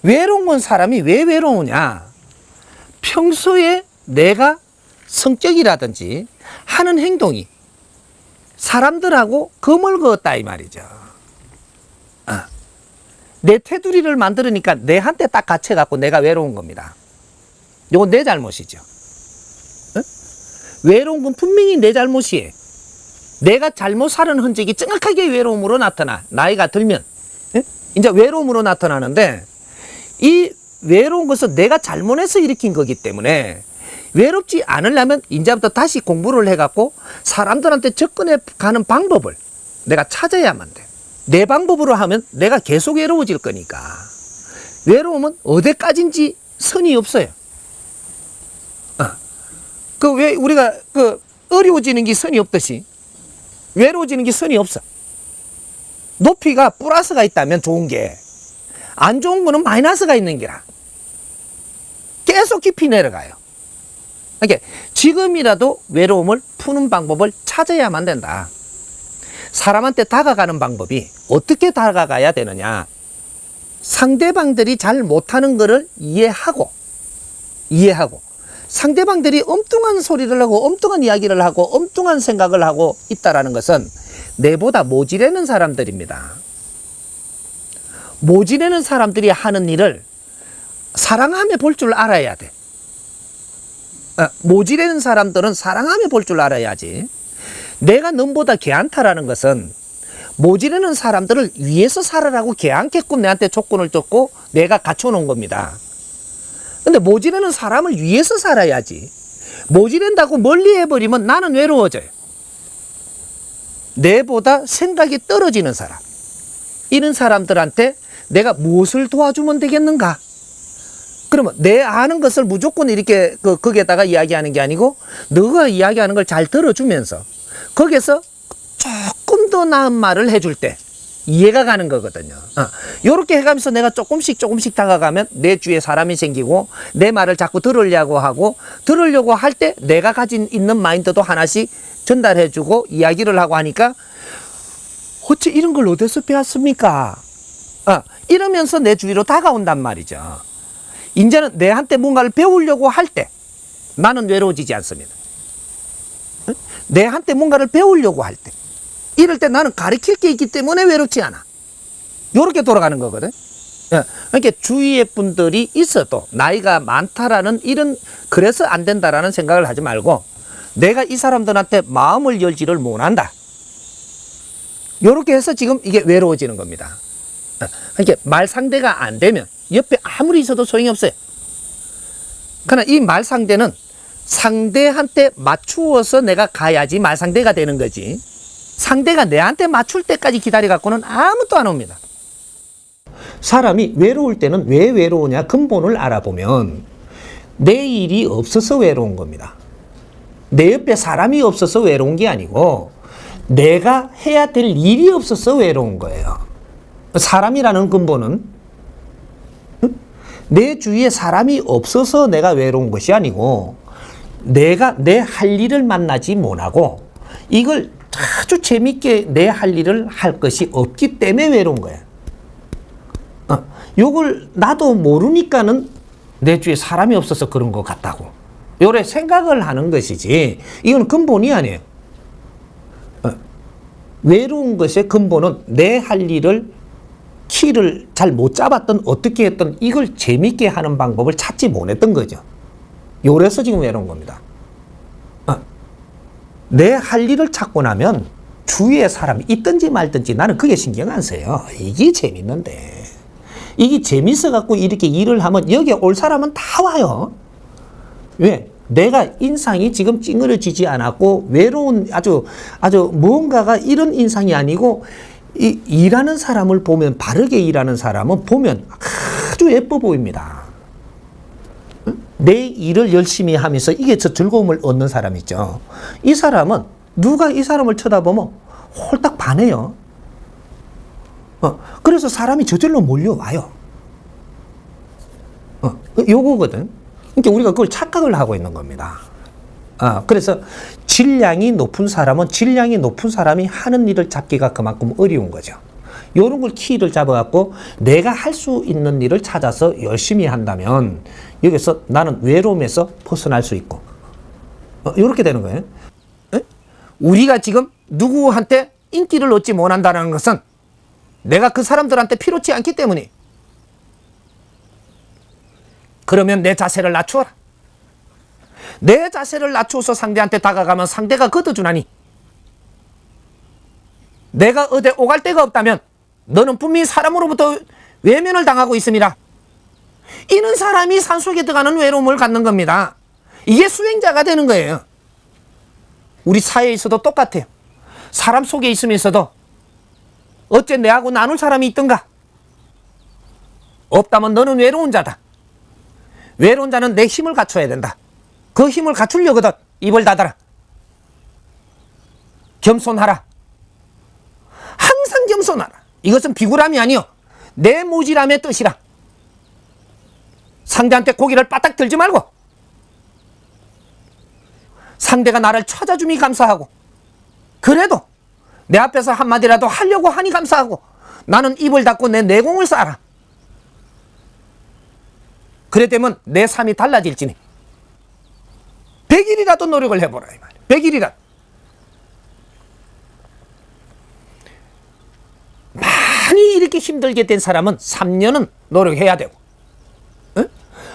외로운 건 사람이 왜 외로우냐? 평소에 내가 성격이라든지 하는 행동이 사람들하고 금을 그었다 이 말이죠. 내 테두리를 만들으니까 내한테 딱 갇혀갖고 내가 외로운 겁니다. 이건 내 잘못이죠. 외로운 건 분명히 내 잘못이에요. 내가 잘못 사는 흔적이 정확하게 외로움으로 나타나. 나이가 들면 이제 외로움으로 나타나는데, 이 외로운 것은 내가 잘못해서 일으킨 거기 때문에 외롭지 않으려면 이제부터 다시 공부를 해갖고 사람들한테 접근해 가는 방법을 내가 찾아야만 돼. 내 방법으로 하면 내가 계속 외로워질 거니까. 외로움은 어디까지인지 선이 없어요. 왜 우리가 어려워지는 게 선이 없듯이 외로워지는 게 선이 없어. 높이가 플러스가 있다면 좋은 게, 안 좋은 거는 마이너스가 있는 게라. 계속 깊이 내려가요. 그러니까 지금이라도 외로움을 푸는 방법을 찾아야만 된다. 사람한테 다가가는 방법이 어떻게 다가가야 되느냐? 상대방들이 잘 못하는 것을 이해하고 상대방들이 엉뚱한 소리를 하고 엉뚱한 이야기를 하고 엉뚱한 생각을 하고 있다는 것은 내보다 모지르는 사람들입니다. 모지르는 사람들이 하는 일을 사랑하며 볼 줄 알아야 돼. 모지르는 사람들은 사랑하며 볼 줄 알아야지. 내가 넘보다 개안타라는 것은 모지르는 사람들을 위해서 살아라고 개안게끔 내한테 조건을 줬고 내가 갖춰놓은 겁니다. 근데 모지르는 사람을 위해서 살아야지. 모지른다고 멀리 해버리면 나는 외로워져요. 내보다 생각이 떨어지는 사람, 이런 사람들한테 내가 무엇을 도와주면 되겠는가? 그러면 내 아는 것을 무조건 이렇게 거기에다가 이야기하는 게 아니고 너가 이야기하는 걸 잘 들어주면서 거기에서 조금 더 나은 말을 해줄 때 이해가 가는 거거든요. 요렇게 해가면서 내가 조금씩 다가가면 내 주위에 사람이 생기고 내 말을 자꾸 들으려고 할 때 내가 가진 있는 마인드도 하나씩 전달해주고 이야기를 하고 하니까 어째 이런 걸 어디서 배웠습니까? 이러면서 내 주위로 다가온단 말이죠. 이제는 내한테 뭔가를 배우려고 할 때 나는 외로워지지 않습니다. 내한테 뭔가를 배우려고 할 때, 이럴 때 나는 가르칠 게 있기 때문에 외롭지 않아. 요렇게 돌아가는 거거든. 그러니까 주위의 분들이 있어도 나이가 많다라는 이런, 그래서 안 된다라는 생각을 하지 말고 내가 이 사람들한테 마음을 열지를 못한다. 요렇게 해서 지금 이게 외로워지는 겁니다. 그러니까 말 상대가 안 되면 옆에 아무리 있어도 소용이 없어요. 그러나 이 말 상대는 상대한테 맞추어서 내가 가야지 말 상대가 되는 거지. 상대가 내한테 맞출 때까지 기다려갖고는 아무것도 안 옵니다. 사람이 외로울 때는 왜 외로우냐 근본을 알아보면 내 일이 없어서 외로운 겁니다. 내 옆에 사람이 없어서 외로운 게 아니고 내가 해야 될 일이 없어서 외로운 거예요. 사람이라는 근본은 내 주위에 사람이 없어서 내가 외로운 것이 아니고 내가 내 할 일을 만나지 못하고 이걸 아주 재밌게 내 할 일을 할 것이 없기 때문에 외로운 거야. 요걸 나도 모르니까는 내 주위에 사람이 없어서 그런 것 같다고 요래 생각을 하는 것이지 이건 근본이 아니에요. 외로운 것의 근본은 내 할 일을 키를 잘 못 잡았던 어떻게 했던 이걸 재밌게 하는 방법을 찾지 못했던 거죠. 요래서 지금 외로운 겁니다. 내 할 일을 찾고 나면 주위에 사람이 있든지 말든지 나는 그게 신경 안 써요. 이게 재밌는데. 이게 재밌어갖고 이렇게 일을 하면 여기에 올 사람은 다 와요. 왜? 내가 인상이 지금 찡그려지지 않았고 외로운 아주 무언가가 이런 인상이 아니고 일하는 사람을 보면 바르게 일하는 사람은 보면 아주 예뻐 보입니다. 내 일을 열심히 하면서 이게 저 즐거움을 얻는 사람 있죠. 이 사람은 누가 이 사람을 쳐다보면 홀딱 반해요. 그래서 사람이 저절로 몰려와요. 요거거든. 그러니까 우리가 그걸 착각을 하고 있는 겁니다. 그래서 질량이 높은 사람은 질량이 높은 사람이 하는 일을 잡기가 그만큼 어려운 거죠. 요런 걸 키를 잡아갖고 내가 할 수 있는 일을 찾아서 열심히 한다면 여기서 나는 외로움에서 벗어날 수 있고 이렇게 되는 거예요. 에? 우리가 지금 누구한테 인기를 얻지 못한다는 것은 내가 그 사람들한테 필요치 않기 때문에. 그러면 내 자세를 낮추어라. 내 자세를 낮추어서 상대한테 다가가면 상대가 걷어주나니 내가 어디 오갈 데가 없다면 너는 분명히 사람으로부터 외면을 당하고 있습니다. 이런 사람이 산속에 들어가는 외로움을 갖는 겁니다. 이게 수행자가 되는 거예요. 우리 사회에 있어도 똑같아요. 사람 속에 있으면서도 어째 내하고 나눌 사람이 있던가? 없다면 너는 외로운 자다. 외로운 자는 내 힘을 갖춰야 된다. 그 힘을 갖추려거든 입을 닫아라. 겸손하라. 항상 겸손하라. 이것은 비굴함이 아니요 내 무지람의 뜻이라. 상대한테 고개를 바닥 들지 말고 상대가 나를 찾아줌이 감사하고 그래도 내 앞에서 한마디라도 하려고 하니 감사하고 나는 입을 닫고 내 내공을 쌓아라. 그래 되면 내 삶이 달라질지니 100일이라도 노력을 해보라 이 말이야. 100일이라도. 많이 이렇게 힘들게 된 사람은 3년은 노력해야 되고 응?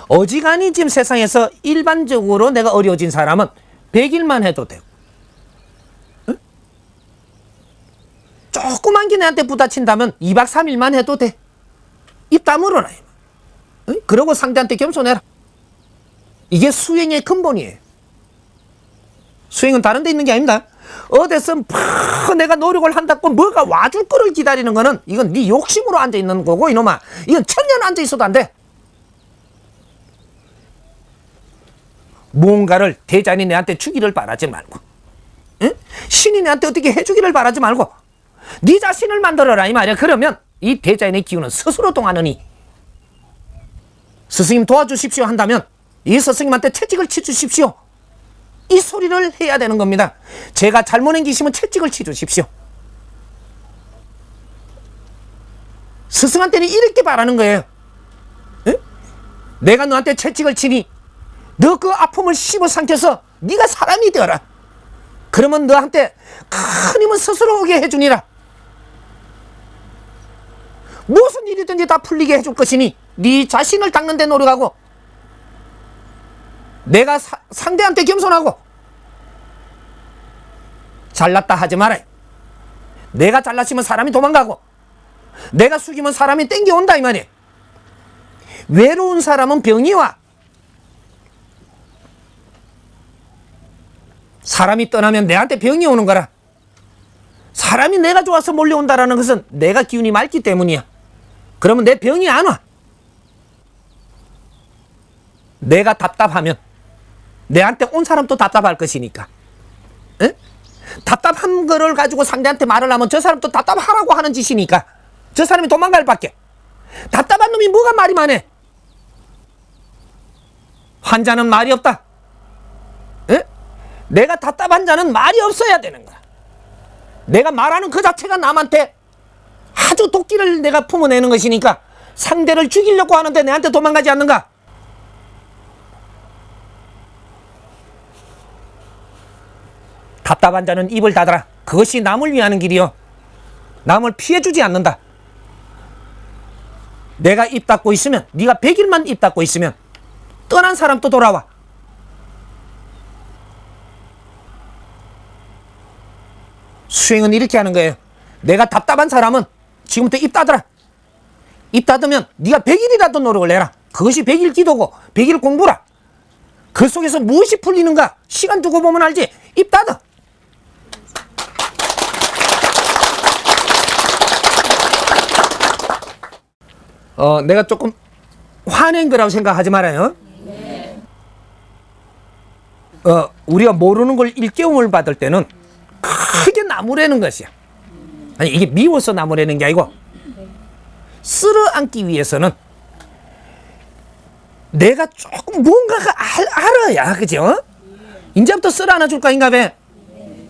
어지간히 지금 세상에서 일반적으로 내가 어려워진 사람은 100일만 해도 되고 응? 조그만 게 내한테 부딪힌다면 2박 3일만 해도 돼. 입 다물어라. 응? 그러고 상대한테 겸손해라. 이게 수행의 근본이에요. 수행은 다른 데 있는 게 아닙니다. 어디서 내가 노력을 한다고 뭐가 와줄 거를 기다리는 거는 이건 네 욕심으로 앉아있는 거고 이놈아. 이건 천년 앉아있어도 안 돼. 뭔가를 대자연이 내한테 주기를 바라지 말고 응? 신이 내한테 어떻게 해주기를 바라지 말고 네 자신을 만들어라 이 말이야. 그러면 이 대자연의 기운은 스스로 동하느니 스승님 도와주십시오 한다면 이 스승님한테 채찍을 치주십시오. 이 소리를 해야 되는 겁니다. 제가 잘못 남기시면 채찍을 치주십시오. 스승한테는 이렇게 바라는 거예요. 에? 내가 너한테 채찍을 치니 너 그 아픔을 씹어 삼켜서 네가 사람이 되어라. 그러면 너한테 큰 힘은 스스로 오게 해주니라. 무슨 일이든지 다 풀리게 해줄 것이니 네 자신을 닦는 데 노력하고 내가 상대한테 겸손하고 잘났다 하지 말아요. 내가 잘났으면 사람이 도망가고 내가 숙이면 사람이 땡겨온다 이 말이에요. 외로운 사람은 병이 와. 사람이 떠나면 내한테 병이 오는 거라. 사람이 내가 좋아서 몰려온다라는 것은 내가 기운이 맑기 때문이야. 그러면 내 병이 안 와. 내가 답답하면 내한테 온 사람도 답답할 것이니까. 에? 답답한 거를 가지고 상대한테 말을 하면 저 사람도 답답하라고 하는 짓이니까 저 사람이 도망갈 밖에. 답답한 놈이 뭐가 말이 많아. 환자는 말이 없다. 에? 내가 답답한 자는 말이 없어야 되는 거야. 내가 말하는 그 자체가 남한테 아주 도끼를 내가 품어내는 것이니까 상대를 죽이려고 하는데 내한테 도망가지 않는가? 답답한 자는 입을 닫아라. 그것이 남을 위하는 길이요. 남을 피해주지 않는다. 내가 입 닫고 있으면 네가 100일만 입 닫고 있으면 떠난 사람도 돌아와. 수행은 이렇게 하는 거예요. 내가 답답한 사람은 지금부터 입 닫아라. 입 닫으면 네가 100일이라도 노력을 해라. 그것이 100일 기도고 100일 공부라. 그 속에서 무엇이 풀리는가 시간 두고 보면 알지. 입 닫아. 내가 조금 화낸 거라고 생각하지 말아요. 네. 우리가 모르는 걸 일깨움을 받을 때는 크게 나무라는 것이야. 아니 이게 미워서 나무라는 게 아니고 쓸어안기 위해서는 내가 조금 뭔가가 알아야 그죠? 이제부터 쓸어안아 줄까 인가 봐.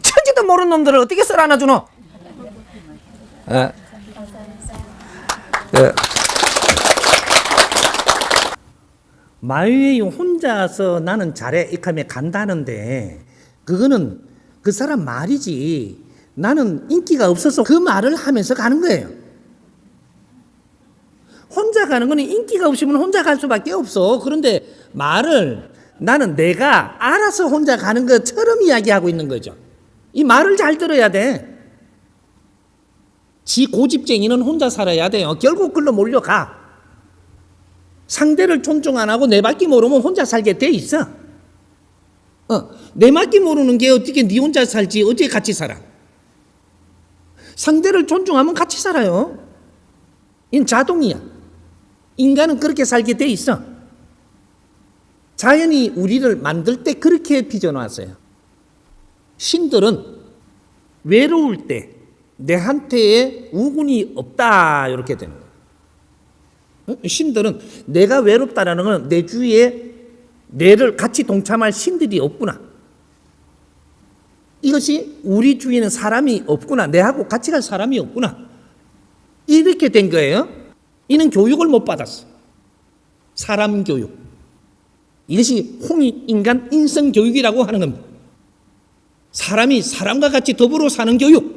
천지도 모르는 놈들을 어떻게 쓸어안아 주노? 마유이 혼자서 나는 잘해 이카며 간다는데 그거는 그 사람 말이지 나는 인기가 없어서 그 말을 하면서 가는 거예요. 혼자 가는 거는 인기가 없으면 혼자 갈 수밖에 없어. 그런데 말을 나는 내가 알아서 혼자 가는 것처럼 이야기하고 있는 거죠. 이 말을 잘 들어야 돼. 지 고집쟁이는 혼자 살아야 돼요. 결국 글로 몰려가. 상대를 존중 안 하고 내 밖에 모르면 혼자 살게 돼 있어. 내 밖에 모르는 게 어떻게 네 혼자 살지 어떻게 같이 살아. 상대를 존중하면 같이 살아요. 이건 자동이야. 인간은 그렇게 살게 돼 있어. 자연이 우리를 만들 때 그렇게 빚어놨어요. 신들은 외로울 때 내한테 우군이 없다 이렇게 되는 거예요. 신들은 내가 외롭다라는 건 내 주위에 내를 같이 동참할 신들이 없구나. 이것이 우리 주위에는 사람이 없구나. 내하고 같이 갈 사람이 없구나. 이렇게 된 거예요. 이는 교육을 못 받았어. 사람 교육. 이것이 홍익인간 인성교육이라고 하는 겁니다. 사람이 사람과 같이 더불어 사는 교육.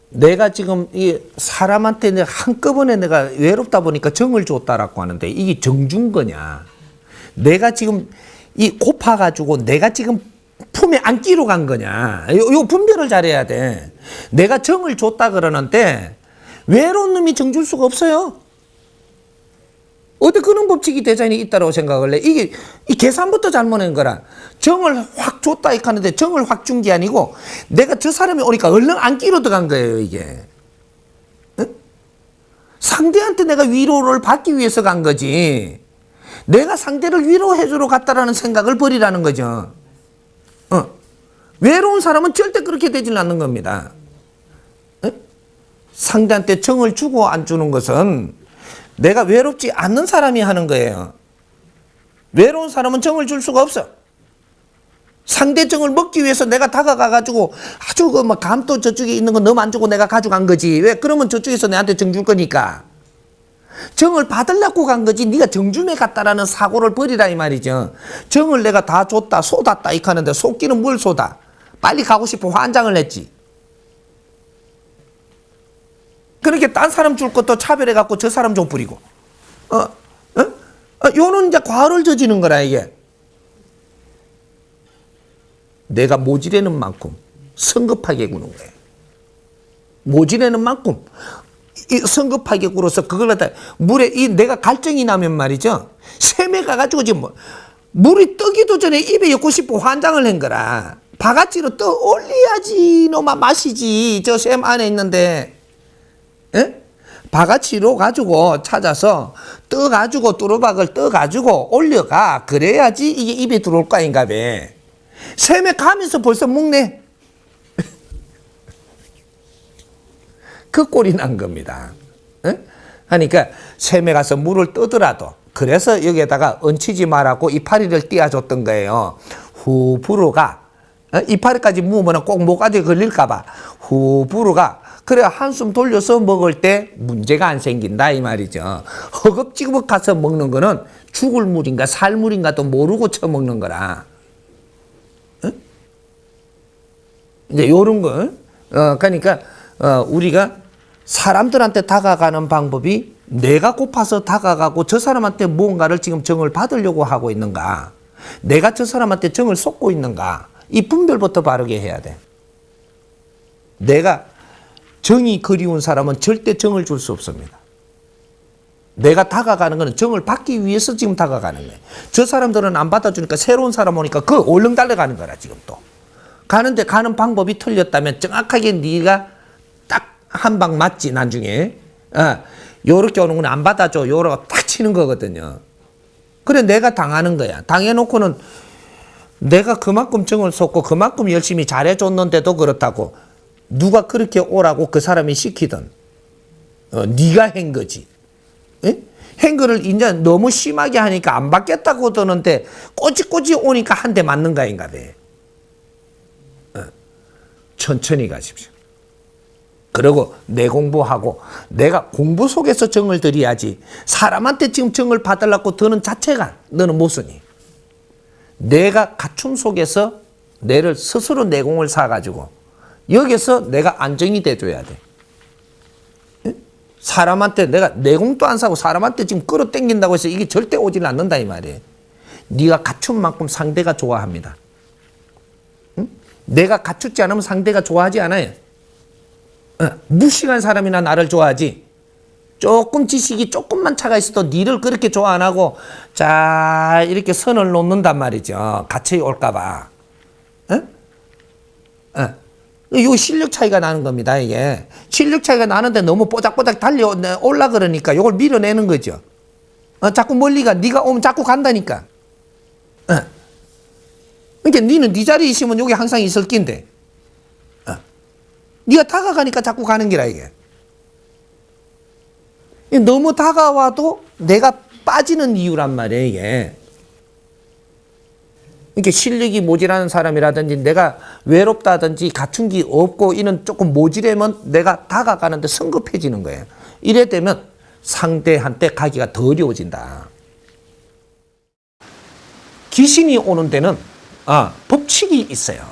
내가 지금 이 사람한테 내가 한꺼번에 내가 외롭다 보니까 정을 줬다라고 하는데 이게 정 준 거냐? 내가 지금 이 고파가지고 내가 지금 품에 안기로 간 거냐? 요 분별을 잘해야 돼. 내가 정을 줬다 그러는데 외로운 놈이 정 줄 수가 없어요. 어디 그런 법칙이 대자연이 있다고 생각을 해. 이게 이 계산부터 잘못한 거라. 정을 확 줬다 이렇게 하는데 정을 확 준 게 아니고 내가 저 사람이 오니까 얼른 안기로 들어간 거예요 이게. 응? 상대한테 내가 위로를 받기 위해서 간 거지. 내가 상대를 위로해주러 갔다라는 생각을 버리라는 거죠. 외로운 사람은 절대 그렇게 되질 않는 겁니다. 응? 상대한테 정을 주고 안 주는 것은 내가 외롭지 않는 사람이 하는 거예요. 외로운 사람은 정을 줄 수가 없어. 상대 정을 먹기 위해서 내가 다가가가지고 아주 그 막 감도 저쪽에 있는 거 너무 안 주고 내가 가져간 거지. 왜? 그러면 저쪽에서 내한테 정 줄 거니까. 정을 받으려고 간 거지. 네가 정줌에 갔다라는 사고를 버리라 이 말이죠. 정을 내가 다 줬다 쏟았다 이렇게 하는데 쏟기는 뭘 쏟아. 빨리 가고 싶어 환장을 했지. 그렇게 딴 사람 줄 것도 차별해갖고 저 사람 좀 뿌리고. 요는 이제 과를 저지는 거라, 이게. 내가 모지르는 만큼 성급하게 구는 거예요. 모지르는 만큼 성급하게 굴어서 그걸 갖다 물에 내가 갈증이 나면 말이죠. 샘에 가가지고 지금 물이 뜨기도 전에 입에 엮고 싶어 환장을 한 거라. 바가지로 떠 올려야지 너만 마시지. 저 샘 안에 있는데. 에? 바가지로 가지고 찾아서 떠가지고 뚜루박을 떠가지고 올려가. 그래야지 이게 입에 들어올 거 아닌가 봐. 샘에 가면서 벌써 먹네. 그 꼴이 난 겁니다. 에? 하니까 샘에 가서 물을 떠더라도 그래서 여기에다가 얹히지 말라고 이파리를 띄워줬던 거예요. 후 불어가 이파리까지 무으면 꼭 목까지 걸릴까봐 후 불어가 그래 한숨 돌려서 먹을 때 문제가 안 생긴다 이 말이죠. 허겁지겁 가서 먹는 거는 죽을 물인가 살 물인가도 모르고 처먹는 거라. 어? 이제 요런 거 그러니까 우리가 사람들한테 다가가는 방법이 내가 고파서 다가가고 저 사람한테 무언가를 지금 정을 받으려고 하고 있는가, 내가 저 사람한테 정을 쏟고 있는가, 이 분별부터 바르게 해야 돼. 내가 정이 그리운 사람은 절대 정을 줄 수 없습니다. 내가 다가가는 것은 정을 받기 위해서 지금 다가가는 거예요. 저 사람들은 안 받아주니까 새로운 사람 오니까 그 얼른 달려가는 거라 지금 또. 가는데 가는 방법이 틀렸다면 정확하게 네가 딱 한 방 맞지 나중에. 요렇게 오는 건 안 받아줘. 요렇게 딱 치는 거거든요. 그래 내가 당하는 거야. 당해놓고는 내가 그만큼 정을 쏟고 그만큼 열심히 잘해줬는데도 그렇다고 누가 그렇게 오라고 그 사람이 시키든 네가 한 거지. 에? 한 거를 이제 너무 심하게 하니까 안 받겠다고 드는데 꼬치꼬치 오니까 한 대 맞는 거인가 봐. 천천히 가십시오. 그리고 내 공부하고 내가 공부 속에서 정을 들여야지. 사람한테 지금 정을 받으려고 드는 자체가 너는 모순이. 내가 갖춤 속에서 내를 스스로 내공을 사가지고 여기서 내가 안정이 돼줘야 돼. 사람한테 내가 내공도 안 사고 사람한테 지금 끌어당긴다고 해서 이게 절대 오질 않는다 이 말이에요. 네가 갖춘 만큼 상대가 좋아합니다. 응? 내가 갖추지 않으면 상대가 좋아하지 않아요. 무식한 사람이나 나를 좋아하지. 조금 지식이 조금만 차가 있어도 니를 그렇게 좋아 안 하고 자 이렇게 선을 놓는단 말이죠. 같이 올까봐. 요 실력 차이가 나는 겁니다. 이게 실력 차이가 나는데 너무 뽀짝뽀짝 달려 올라 그러니까 요걸 밀어내는 거죠. 자꾸 멀리가 네가 오면 자꾸 간다니까. 그러니까 니는 네 자리에 있으면 여기 항상 있을 낀데 네가 다가가니까 자꾸 가는 기라 이게. 너무 다가와도 내가 빠지는 이유란 말이에요 이게. 이렇게 실력이 모자라는 사람이라든지 내가 외롭다든지 갖춘 게 없고 이는 조금 모자라면 내가 다가가는데 성급해지는 거예요. 이래 되면 상대한테 가기가 더 어려워진다. 귀신이 오는 데는 법칙이 있어요.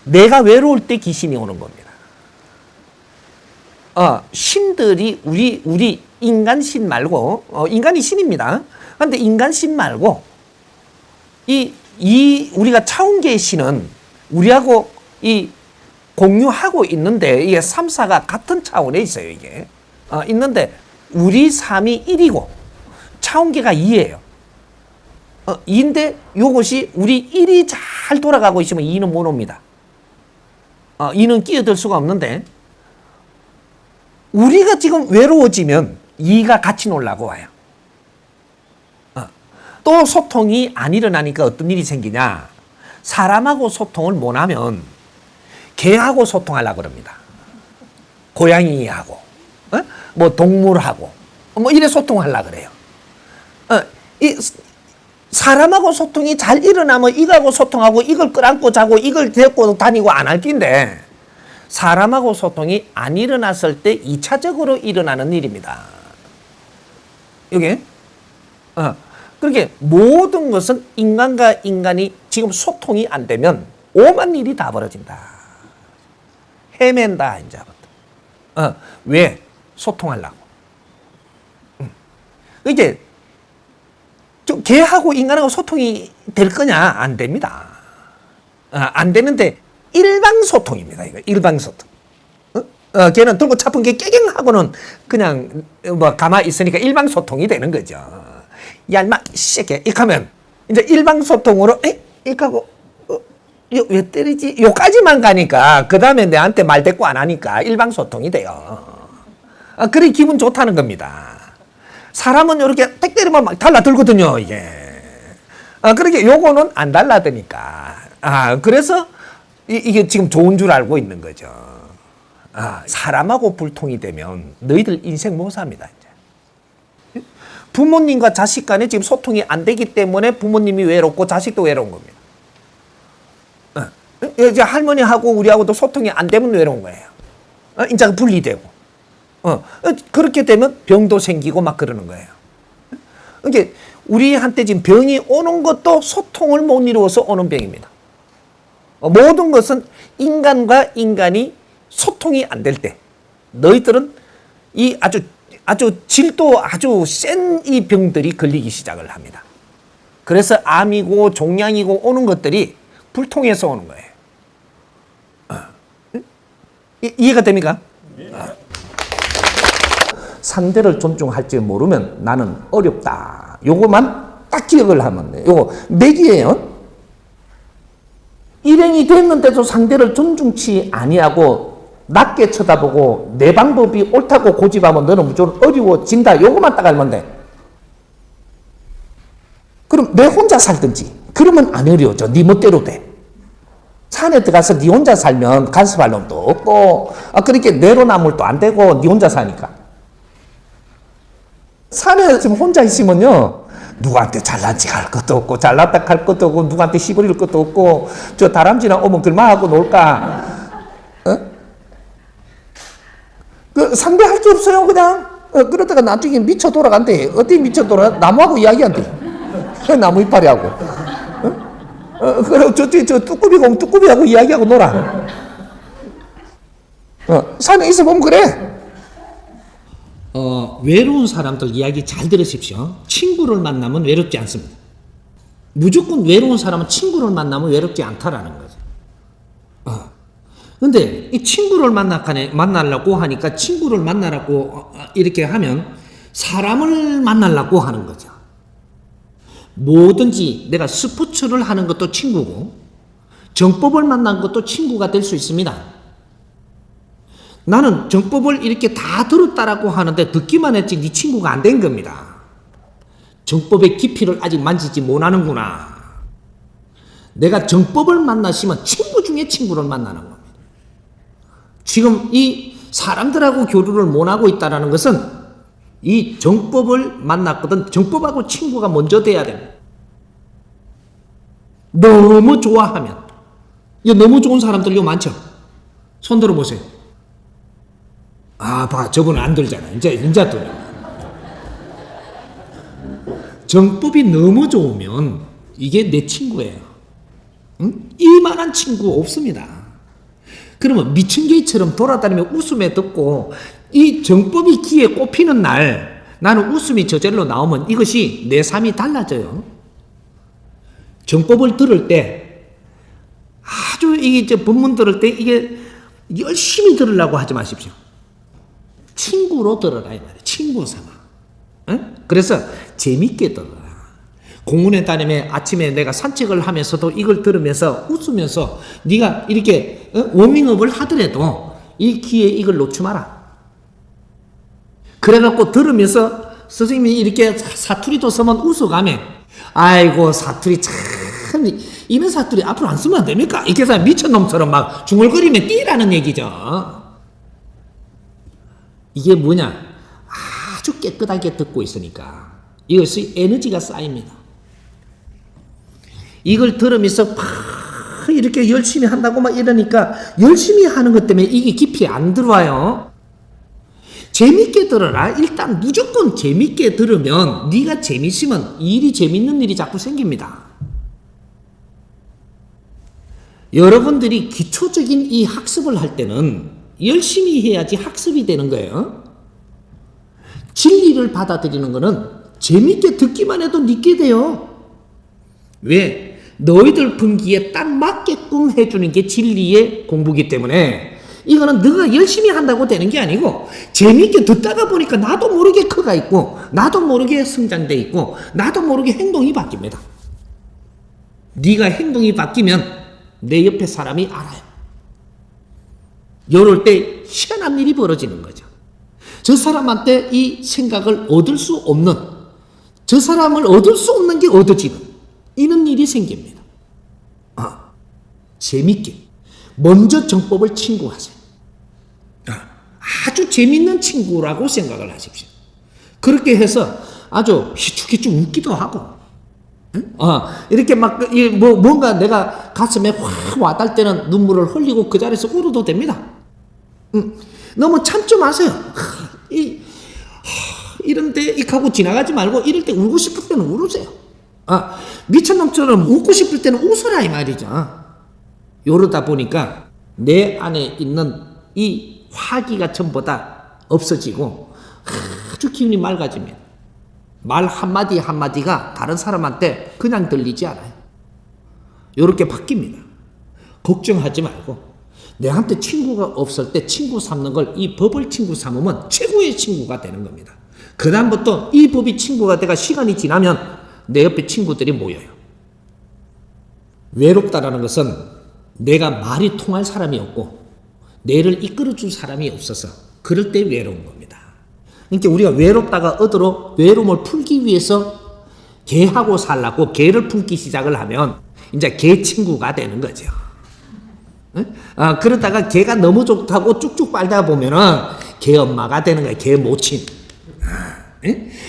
내가 외로울 때 귀신이 오는 겁니다. 신들이 우리 인간 신 말고 인간이 신입니다. 그런데 인간 신 말고 이 우리가 차원계의 신은 우리하고 이 공유하고 있는데 이게 3, 4가 같은 차원에 있어요 이게. 있는데 우리 3이 1이고 차원계가 2예요. 2인데 이것이 우리 1이 잘 돌아가고 있으면 2는 못 옵니다. 2는 끼어들 수가 없는데 우리가 지금 외로워지면 2가 같이 놀라고 와요. 또 소통이 안 일어나니까 어떤 일이 생기냐. 사람하고 소통을 못하면 개하고 소통하려고 그럽니다. 고양이하고 뭐 동물하고 뭐 이래 소통하려고 그래요. 사람하고 소통이 잘 일어나면 이거하고 소통하고 이걸 끌안고 자고 이걸 데리고 다니고 안 할 텐데 사람하고 소통이 안 일어났을 때 2차적으로 일어나는 일입니다. 이게 그렇게 모든 것은 인간과 인간이 지금 소통이 안 되면 오만 일이 다 벌어진다. 헤맨다 이제부터. 왜? 소통하려고. 이제 개하고 인간하고 소통이 될 거냐? 안 됩니다. 안 되는데 일방소통입니다. 이거 일방소통. 걔는 들고 차픈 게 깨갱하고는 그냥 뭐 가만히 있으니까 일방소통이 되는 거죠. 야 인마 새끼 이렇게 하면 이제 일방소통으로 이렇게 하고 왜 때리지? 요까지만 가니까 그 다음에 내한테 말 대꾸 안 하니까 일방소통이 돼요. 그래 기분 좋다는 겁니다. 사람은 이렇게 딱 때리면 막 달라들거든요, 이게. 그러니까 요거는 안 달라드니까. 그래서 이게 지금 좋은 줄 알고 있는 거죠. 사람하고 불통이 되면 너희들 인생 못 삽니다, 이제. 부모님과 자식 간에 지금 소통이 안 되기 때문에 부모님이 외롭고 자식도 외로운 겁니다. 이제 할머니하고 우리하고도 소통이 안 되면 외로운 거예요. 이제 분리되고. 그렇게 되면 병도 생기고 막 그러는 거예요. 그러니까 우리한테 지금 병이 오는 것도 소통을 못 이루어서 오는 병입니다. 모든 것은 인간과 인간이 소통이 안 될 때 너희들은 이 아주 질도 아주 센 이 병들이 걸리기 시작을 합니다. 그래서 암이고 종양이고 오는 것들이 불통해서 오는 거예요. 이해가 됩니까? 상대를 존중할 줄 모르면 나는 어렵다. 요거만 딱 기억을 하면 돼요. 요거 맥이에요. 일행이 됐는데도 상대를 존중치 아니하고 낮게 쳐다보고 내 방법이 옳다고 고집하면 너는 무조건 어려워진다. 요거만 딱 알면 돼. 그럼 내 혼자 살든지 그러면 안 어려워져. 네 멋대로 돼. 산에 들어가서 네 혼자 살면 간섭할 놈도 없고 그렇게 내로남불도 안 되고 네 혼자 사니까. 산에 지금 혼자 있으면요 누구한테 잘난 척 할 것도 없고 잘났다 할 것도 없고 누구한테 시부릴 것도 없고 저 다람쥐나 오면 그만하고 놀까. 그 상대할 게 없어요, 그냥. 그러다가 나중에 미쳐 돌아간대. 어떻게 미쳐 돌아? 나무하고 이야기한대. 나무 이파리하고. 그리고 저쪽에 저 뚜꾸비가 오면 뚜꾸비하고 이야기하고 놀아. 산에 있어 보면 그래. 외로운 사람들 이야기 잘 들으십시오. 친구를 만나면 외롭지 않습니다. 무조건 외로운 사람은 친구를 만나면 외롭지 않다라는 거죠. 근데 이 친구를 만나려고 하니까 친구를 만나라고 이렇게 하면 사람을 만나려고 하는 거죠. 뭐든지 내가 스포츠를 하는 것도 친구고 정법을 만난 것도 친구가 될 수 있습니다. 나는 정법을 이렇게 다 들었다라고 하는데 듣기만 했지 네 친구가 안 된 겁니다. 정법의 깊이를 아직 만지지 못하는구나. 내가 정법을 만나시면 친구 중에 친구를 만나는 겁니다. 지금 이 사람들하고 교류를 못하고 있다는 것은 이 정법을 만났거든 정법하고 친구가 먼저 돼야 됩니다. 너무 좋아하면 너무 좋은 사람들 많죠? 손 들어보세요. 봐, 저분은 안 들잖아. 이제 들어. 정법이 너무 좋으면 이게 내 친구예요. 응? 이만한 친구 없습니다. 그러면 미친 개처럼 돌아다니며 웃음에 듣고 이 정법이 귀에 꼽히는 날 나는 웃음이 저절로 나오면 이것이 내 삶이 달라져요. 정법을 들을 때 아주 이게 법문 들을 때 이게 열심히 들으려고 하지 마십시오. 친구로 들어라 이 말이에요. 친구 삼아. 응? 그래서 재밌게 들어라. 공원에 다니며 아침에 내가 산책을 하면서도 이걸 들으면서 웃으면서 네가 이렇게 워밍업을 하더라도 이 귀에 이걸 놓지 마라. 그래갖고 들으면서 선생님이 이렇게 사투리도 쓰면 웃어가며 아이고 사투리 참 이런 사투리 앞으로 안 쓰면 안 됩니까? 이렇게 해서 미친놈처럼 막 중얼거리며 뛰라는 얘기죠. 이게 뭐냐? 아주 깨끗하게 듣고 있으니까 이것이 에너지가 쌓입니다. 이걸 들으면서 이렇게 열심히 한다고 막 이러니까 열심히 하는 것 때문에 이게 깊이 안 들어와요. 재밌게 들어라. 일단 무조건 재밌게 들으면 네가 재밌으면 일이 재밌는 일이 자꾸 생깁니다. 여러분들이 기초적인 이 학습을 할 때는 열심히 해야지 학습이 되는 거예요. 진리를 받아들이는 거는 재밌게 듣기만 해도 믿게 돼요. 왜? 너희들 분기에 딱 맞게끔 해주는 게 진리의 공부기 때문에 이거는 너가 열심히 한다고 되는 게 아니고 재밌게 듣다가 보니까 나도 모르게 커가 있고 나도 모르게 성장돼 있고 나도 모르게 행동이 바뀝니다. 네가 행동이 바뀌면 내 옆에 사람이 알아요. 이럴 때 희한한 일이 벌어지는 거죠. 저 사람한테 이 생각을 얻을 수 없는 저 사람을 얻을 수 없는 게 얻어지는 이런 일이 생깁니다. 재밌게 먼저 정법을 친구하세요. 아주 재밌는 친구라고 생각을 하십시오. 그렇게 해서 아주 희죽희죽 웃기도 하고 이렇게 막 뭔가 내가 가슴에 확 와닿을 때는 눈물을 흘리고 그 자리에서 울어도 됩니다. 너무 참지 마세요. 이런데 익하고 지나가지 말고 이럴 때 울고 싶을 때는 울으세요. 미친놈처럼 웃고 싶을 때는 웃어라 이 말이죠. 이러다 보니까 내 안에 있는 이 화기가 전부 다 없어지고 아주 기운이 맑아집니다. 말 한마디 한마디가 다른 사람한테 그냥 들리지 않아요. 이렇게 바뀝니다. 걱정하지 말고 내한테 친구가 없을 때 친구 삼는 걸 이 법을 친구 삼으면 최고의 친구가 되는 겁니다. 그 다음부터 이 법이 친구가 돼가 시간이 지나면 내 옆에 친구들이 모여요. 외롭다라는 것은 내가 말이 통할 사람이 없고 내를 이끌어줄 사람이 없어서 그럴 때 외로운 겁니다. 그러니까 우리가 외롭다가 얻으러 외로움을 풀기 위해서 개하고 살라고 개를 품기 시작을 하면 이제 개 친구가 되는 거죠. 그러다가 개가 너무 좋다고 쭉쭉 빨다 보면은 개 엄마가 되는 거예요. 개 모친.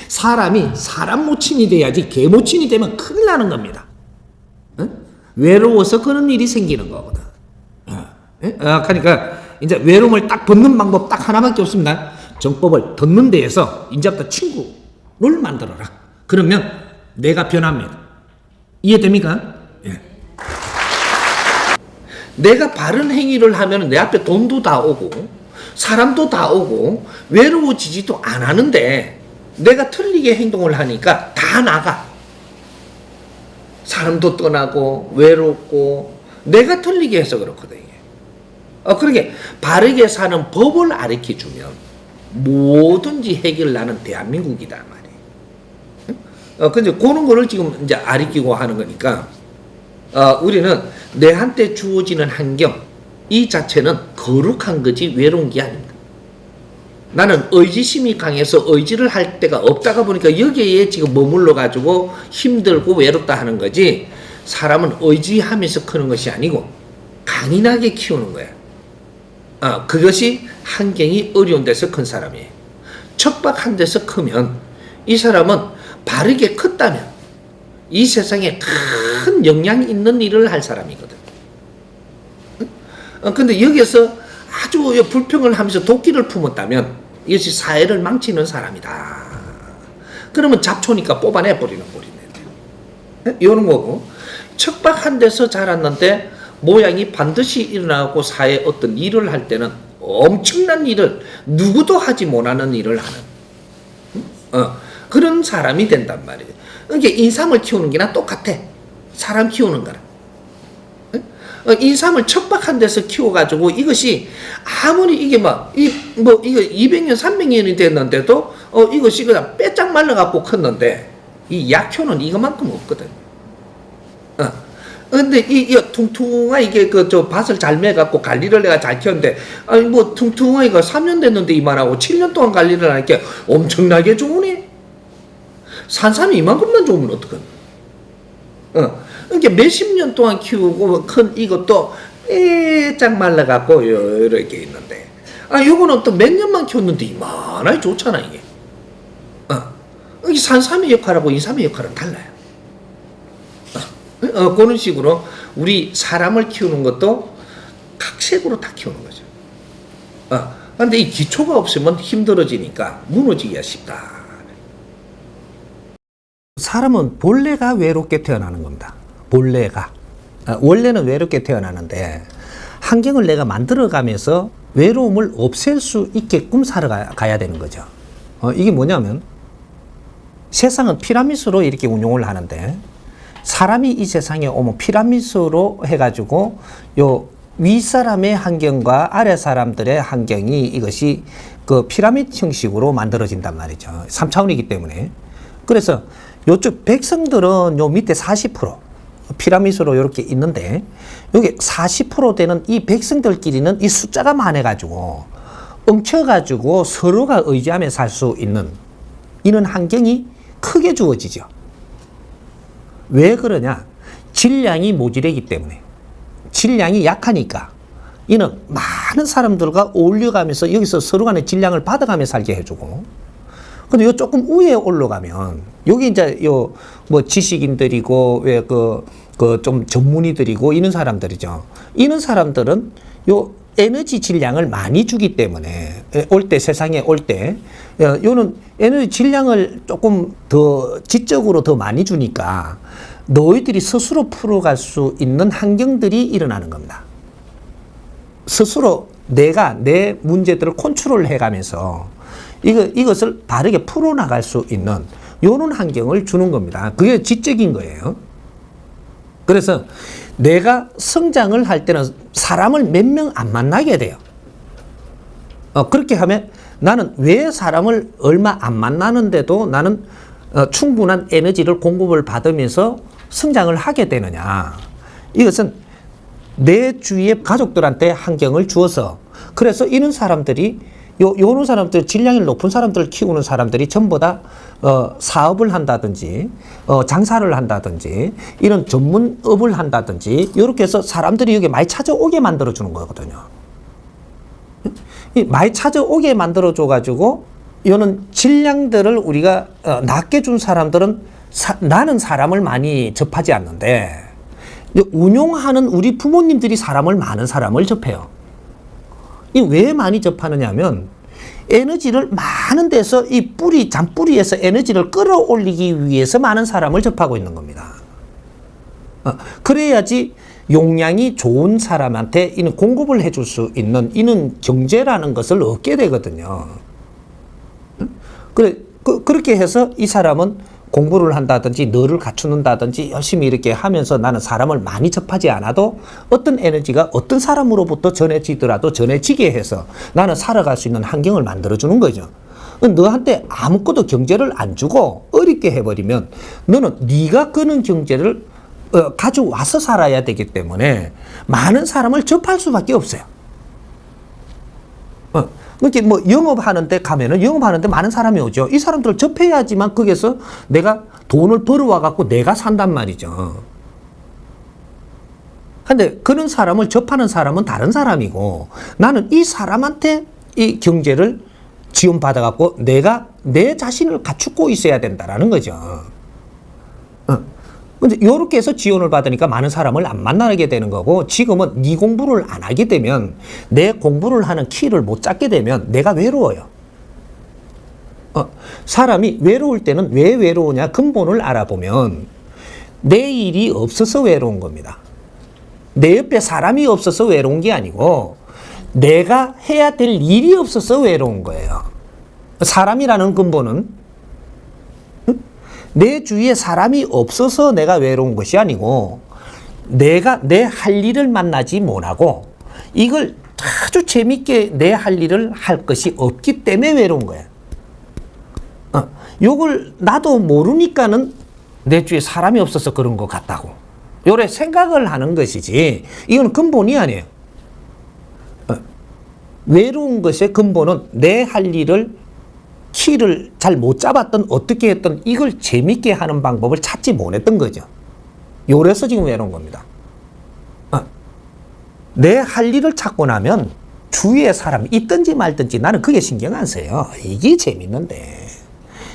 사람이 사람 모친이 돼야지 개 모친이 되면 큰일 나는 겁니다. 외로워서 그런 일이 생기는 거거든. 그러니까 이제 외로움을 딱 벗는 방법 딱 하나밖에 없습니다. 정법을 듣는 데에서 이제부터 친구를 만들어라. 그러면 내가 변합니다. 이해됩니까? 예. 내가 바른 행위를 하면 내 앞에 돈도 다 오고 사람도 다 오고 외로워지지도 안 하는데 내가 틀리게 행동을 하니까 다 나가. 사람도 떠나고 외롭고 내가 틀리게 해서 그렇거든요. 그러게 바르게 사는 법을 가르쳐주면 뭐든지 해결나는 대한민국이다 말이에요. 근데 그런 거를 지금 이제 가르치고 하는 거니까 우리는 내한테 주어지는 환경 이 자체는 거룩한 거지 외로운 게 아닙니다. 나는 의지심이 강해서 의지를 할 데가 없다가 보니까 여기에 지금 머물러 가지고 힘들고 외롭다 하는 거지 사람은 의지하면서 크는 것이 아니고 강인하게 키우는 거야. 그것이 환경이 어려운 데서 큰 사람이에요. 척박한 데서 크면 이 사람은 바르게 컸다면 이 세상에 큰 영향 있는 일을 할 사람이거든. 근데 여기에서 아주 불평을 하면서 도끼를 품었다면 이것이 사회를 망치는 사람이다. 그러면 잡초니까 뽑아내버리는 꼴이네. 이런 거고 척박한 데서 자랐는데 모양이 반드시 일어나고 사회에 어떤 일을 할 때는 엄청난 일을 누구도 하지 못하는 일을 하는 그런 사람이 된단 말이에요. 그러니까 인삼을 키우는 게나 똑같아. 사람 키우는 거랑. 인삼을 척박한 데서 키워가지고 이것이 아무리 이게 이거 200년, 300년이 됐는데도 이것이 그냥 빼짝 말라갖고 컸는데 이 약효는 이것만큼 없거든. 근데 이 퉁퉁한 이게 저 밭을 잘 매갖고 관리를 내가 잘 키웠는데 퉁퉁한 이거 3년 됐는데 이만하고 7년 동안 관리를 하니까 엄청나게 좋으니? 산삼이 이만큼만 좋으면 어떡하나? 그러니까 몇십 년 동안 키우고 큰 이것도 쫙 말라갖고 이렇게 있는데 요거는 또 몇 년만 키웠는데 이만하게 좋잖아 이게. 산삼의 역할하고 인삼의 역할은 달라요. 그런 식으로 우리 사람을 키우는 것도 각색으로 다 키우는 거죠. 근데 이 기초가 없으면 힘들어지니까 무너지기가 쉽다. 사람은 본래가 외롭게 태어나는 겁니다. 본래가. 원래는 외롭게 태어나는데 환경을 내가 만들어가면서 외로움을 없앨 수 있게끔 살아가야 되는 거죠. 이게 뭐냐면 세상은 피라미드로 이렇게 운용을 하는데 사람이 이 세상에 오면 피라미드로 해가지고 요 윗사람의 환경과 아래 사람들의 환경이 이것이 그 피라미드 형식으로 만들어진단 말이죠. 3차원이기 때문에. 그래서 요쪽 백성들은 요 밑에 40% 피라미드로 이렇게 있는데 여기 40% 되는 이 백성들끼리는 이 숫자가 많아가지고 엉켜가지고 서로가 의지하며 살 수 있는 이런 환경이 크게 주어지죠. 왜 그러냐? 질량이 모자라기 때문에. 질량이 약하니까 이는 많은 사람들과 어울려가면서 여기서 서로 간의 질량을 받아가며 살게 해주고 근데 요 조금 위에 올라가면 여기 이제 요 뭐 지식인들이고 왜 그 좀 전문의들이고 이런 사람들이죠. 이런 사람들은 요 에너지 질량을 많이 주기 때문에 올 때 세상에 올 때 요는 에너지 질량을 조금 더 지적으로 더 많이 주니까 너희들이 스스로 풀어갈 수 있는 환경들이 일어나는 겁니다. 스스로 내가 내 문제들을 컨트롤 해가면서 이것을 바르게 풀어나갈 수 있는 이런 환경을 주는 겁니다. 그게 지적인 거예요. 그래서 내가 성장을 할 때는 사람을 몇 명 안 만나게 돼요. 그렇게 하면 나는 왜 사람을 얼마 안 만나는데도 나는 충분한 에너지를 공급을 받으면서 성장을 하게 되느냐. 이것은 내 주위의 가족들한테 환경을 주어서 그래서 이런 사람들이 요런 사람들 질량이 높은 사람들을 키우는 사람들이 전부 다 사업을 한다든지 장사를 한다든지 이런 전문업을 한다든지 이렇게 해서 사람들이 여기 많이 찾아오게 만들어 주는 거거든요. 많이 찾아오게 만들어 줘 가지고 이런 질량들을 우리가 낮게 준 사람들은 나는 사람을 많이 접하지 않는데 운용하는 우리 부모님들이 많은 사람을 접해요. 이 왜 많이 접하느냐 하면 에너지를 많은 데서 이 뿌리, 잔뿌리에서 에너지를 끌어올리기 위해서 많은 사람을 접하고 있는 겁니다. 그래야지 용량이 좋은 사람한테 이는 공급을 해줄 수 있는 이는 경제라는 것을 얻게 되거든요. 그렇게 해서 이 사람은 공부를 한다든지 너를 갖추는다든지 열심히 이렇게 하면서 나는 사람을 많이 접하지 않아도 어떤 에너지가 어떤 사람으로부터 전해지더라도 전해지게 해서 나는 살아갈 수 있는 환경을 만들어주는 거죠. 너한테 아무것도 경제를 안 주고 어렵게 해버리면 너는 네가 끄는 경제를 가져와서 살아야 되기 때문에 많은 사람을 접할 수밖에 없어요. 그렇게 뭐 영업하는데 가면은 영업하는데 많은 사람이 오죠. 이 사람들을 접해야지만 거기서 내가 돈을 벌어와 갖고 내가 산단 말이죠. 근데 그런 사람을 접하는 사람은 다른 사람이고 나는 이 사람한테 이 경제를 지원받아 갖고 내가 내 자신을 갖추고 있어야 된다라는 거죠. 근데 이렇게 해서 지원을 받으니까 많은 사람을 안 만나게 되는 거고 지금은 네 공부를 안 하게 되면 내 공부를 하는 키를 못 잡게 되면 내가 외로워요. 사람이 외로울 때는 왜 외로우냐 근본을 알아보면 내 일이 없어서 외로운 겁니다. 내 옆에 사람이 없어서 외로운 게 아니고 내가 해야 될 일이 없어서 외로운 거예요. 사람이라는 근본은 내 주위에 사람이 없어서 내가 외로운 것이 아니고 내가 내 할 일을 만나지 못하고 이걸 아주 재밌게 내 할 일을 할 것이 없기 때문에 외로운 거야. 요걸 나도 모르니까는 내 주위에 사람이 없어서 그런 것 같다고 요래 생각을 하는 것이지 이건 근본이 아니에요. 외로운 것의 근본은 내 할 일을 키를 잘 못 잡았던 어떻게 했던 이걸 재밌게 하는 방법을 찾지 못했던 거죠. 요래서 지금 외로운 겁니다. 내 할 일을 찾고 나면 주위에 사람이 있든지 말든지 나는 그게 신경 안 써요. 이게 재밌는데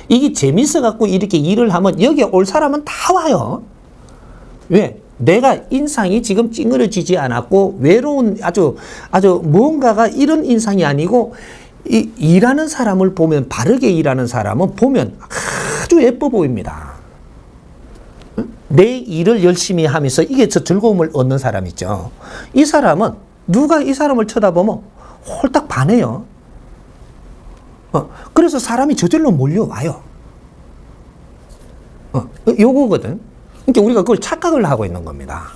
이게 재밌어 갖고 이렇게 일을 하면 여기에 올 사람은 다 와요. 왜? 내가 인상이 지금 찡그러지지 않았고 외로운 아주 뭔가가 이런 인상이 아니고 이 일하는 사람을 보면 바르게 일하는 사람은 보면 아주 예뻐 보입니다. 내 일을 열심히 하면서 이게 저 즐거움을 얻는 사람 있죠. 이 사람은 누가 이 사람을 쳐다보면 홀딱 반해요. 그래서 사람이 저절로 몰려와요. 요거거든. 그러니까 우리가 그걸 착각을 하고 있는 겁니다.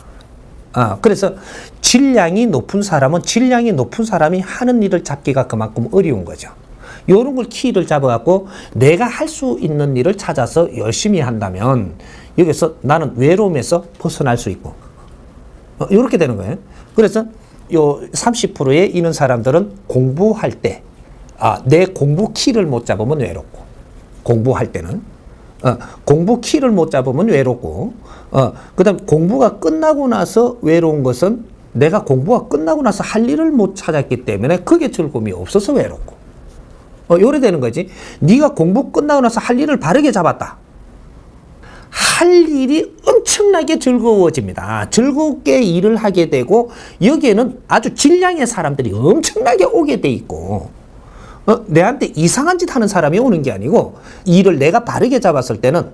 그래서 질량이 높은 사람은 질량이 높은 사람이 하는 일을 잡기가 그만큼 어려운 거죠. 이런 걸 키를 잡아갖고 내가 할 수 있는 일을 찾아서 열심히 한다면 여기서 나는 외로움에서 벗어날 수 있고 이렇게 되는 거예요. 그래서 요 30%에 있는 사람들은 공부할 때 내 공부 키를 못 잡으면 외롭고 공부할 때는 공부 키를 못 잡으면 외롭고 그 다음 공부가 끝나고 나서 외로운 것은 내가 공부가 끝나고 나서 할 일을 못 찾았기 때문에 그게 즐거움이 없어서 외롭고 요래 되는 거지. 네가 공부 끝나고 나서 할 일을 바르게 잡았다. 할 일이 엄청나게 즐거워집니다. 즐겁게 일을 하게 되고 여기에는 아주 질량의 사람들이 엄청나게 오게 돼 있고 내한테 이상한 짓 하는 사람이 오는 게 아니고 일을 내가 바르게 잡았을 때는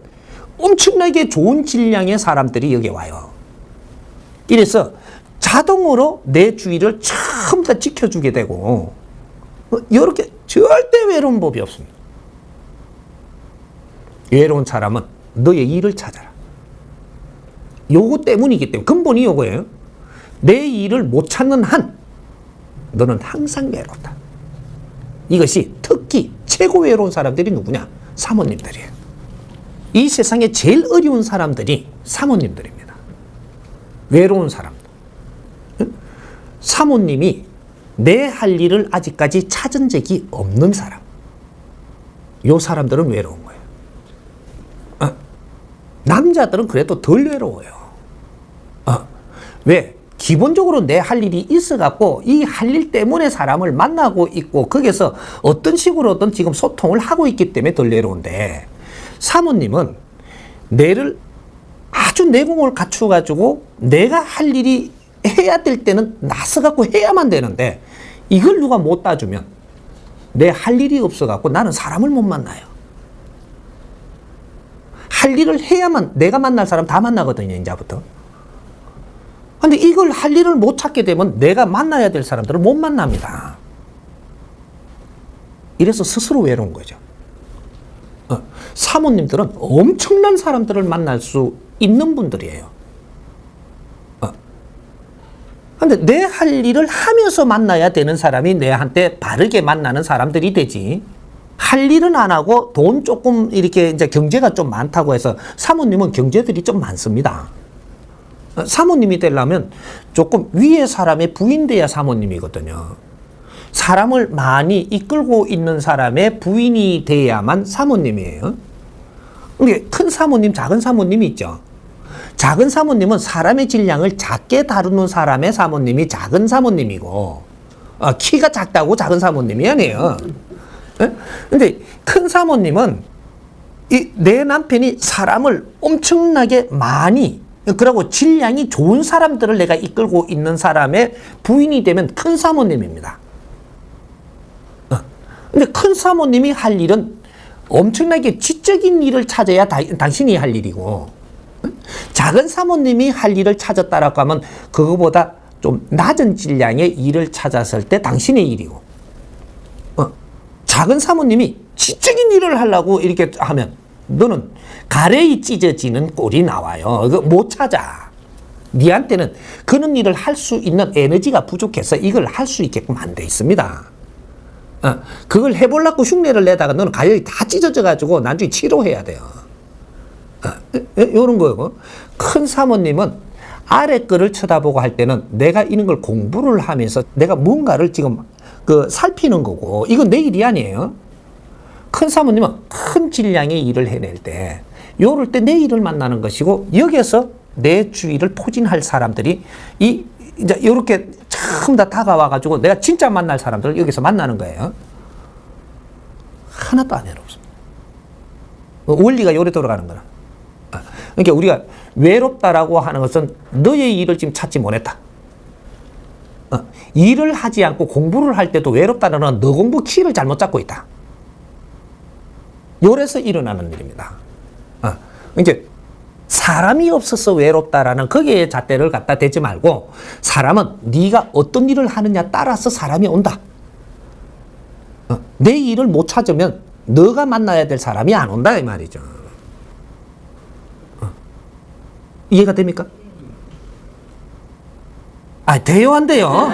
엄청나게 좋은 질량의 사람들이 여기 와요. 이래서 자동으로 내 주위를 전부 다 지켜주게 되고 이렇게 절대 외로운 법이 없습니다. 외로운 사람은 너의 일을 찾아라. 요거 때문이기 때문에 근본이 요거예요. 내 일을 못 찾는 한 너는 항상 외롭다. 이것이 특히 최고 외로운 사람들이 누구냐? 사모님들이에요. 이 세상에 제일 어려운 사람들이 사모님들입니다. 외로운 사람들. 사모님이 내 할 일을 아직까지 찾은 적이 없는 사람. 요 사람들은 외로운 거예요. 남자들은 그래도 덜 외로워요. 왜? 기본적으로 내 할 일이 있어갖고 이 할 일 때문에 사람을 만나고 있고 거기서 어떤 식으로든 지금 소통을 하고 있기 때문에 덜 외로운데 사모님은 내를 아주 내공을 갖춰가지고 내가 할 일이 해야 될 때는 나서갖고 해야만 되는데 이걸 누가 못 따주면 내 할 일이 없어갖고 나는 사람을 못 만나요. 할 일을 해야만 내가 만날 사람 다 만나거든요, 이제부터. 근데 이걸 할 일을 못 찾게 되면 내가 만나야 될 사람들을 못 만납니다. 이래서 스스로 외로운 거죠. 사모님들은 엄청난 사람들을 만날 수 있는 분들이에요. 근데 내 할 일을 하면서 만나야 되는 사람이 내한테 바르게 만나는 사람들이 되지. 할 일은 안 하고 돈 조금 이렇게 이제 경제가 좀 많다고 해서 사모님은 경제들이 좀 많습니다. 사모님이 되려면 조금 위에 사람의 부인 돼야 사모님이거든요. 사람을 많이 이끌고 있는 사람의 부인이 돼야만 사모님이에요. 이게 큰 사모님, 작은 사모님이 있죠. 작은 사모님은 사람의 질량을 작게 다루는 사람의 사모님이 작은 사모님이고, 키가 작다고 작은 사모님이 아니에요. 근데 큰 사모님은 내 남편이 사람을 엄청나게 많이, 그리고 질량이 좋은 사람들을 내가 이끌고 있는 사람의 부인이 되면 큰 사모님입니다. 근데 큰 사모님이 할 일은 엄청나게 지적인 일을 찾아야 당신이 할 일이고, 작은 사모님이 할 일을 찾았다라고 하면 그거보다 좀 낮은 질량의 일을 찾았을 때 당신의 일이고, 작은 사모님이 지적인 일을 하려고 이렇게 하면 너는 가래이 찢어지는 꼴이 나와요. 그거 못 찾아. 니한테는 그런 일을 할 수 있는 에너지가 부족해서 이걸 할 수 있게끔 안 돼 있습니다. 그걸 해보려고 흉내를 내다가 너는 가열이 다 찢어져가지고 나중에 치료해야 돼요. 요런 거고. 큰 사모님은 아래 거를 쳐다보고 할 때는 내가 이런 걸 공부를 하면서 내가 뭔가를 지금 살피는 거고, 이건 내 일이 아니에요. 큰 사모님은 큰 질량의 일을 해낼 때, 요럴 때 내 일을 만나는 것이고, 여기에서 내 주위를 포진할 사람들이 이제 요렇게 처음 다 다가와가지고 내가 진짜 만날 사람들을 여기서 만나는 거예요. 하나도 안 외롭습니다. 원리가 요래 돌아가는 거라. 그러니까 우리가 외롭다라고 하는 것은 너의 일을 지금 찾지 못했다. 일을 하지 않고 공부를 할 때도 외롭다는 건 너 공부 키를 잘못 잡고 있다. 요래서 일어나는 일입니다. 이제 사람이 없어서 외롭다라는 거기에 잣대를 갖다 대지 말고, 사람은 네가 어떤 일을 하느냐 따라서 사람이 온다. 내 일을 못 찾으면 너가 만나야 될 사람이 안 온다 이 말이죠. 이해가 됩니까? 돼요 안 돼요?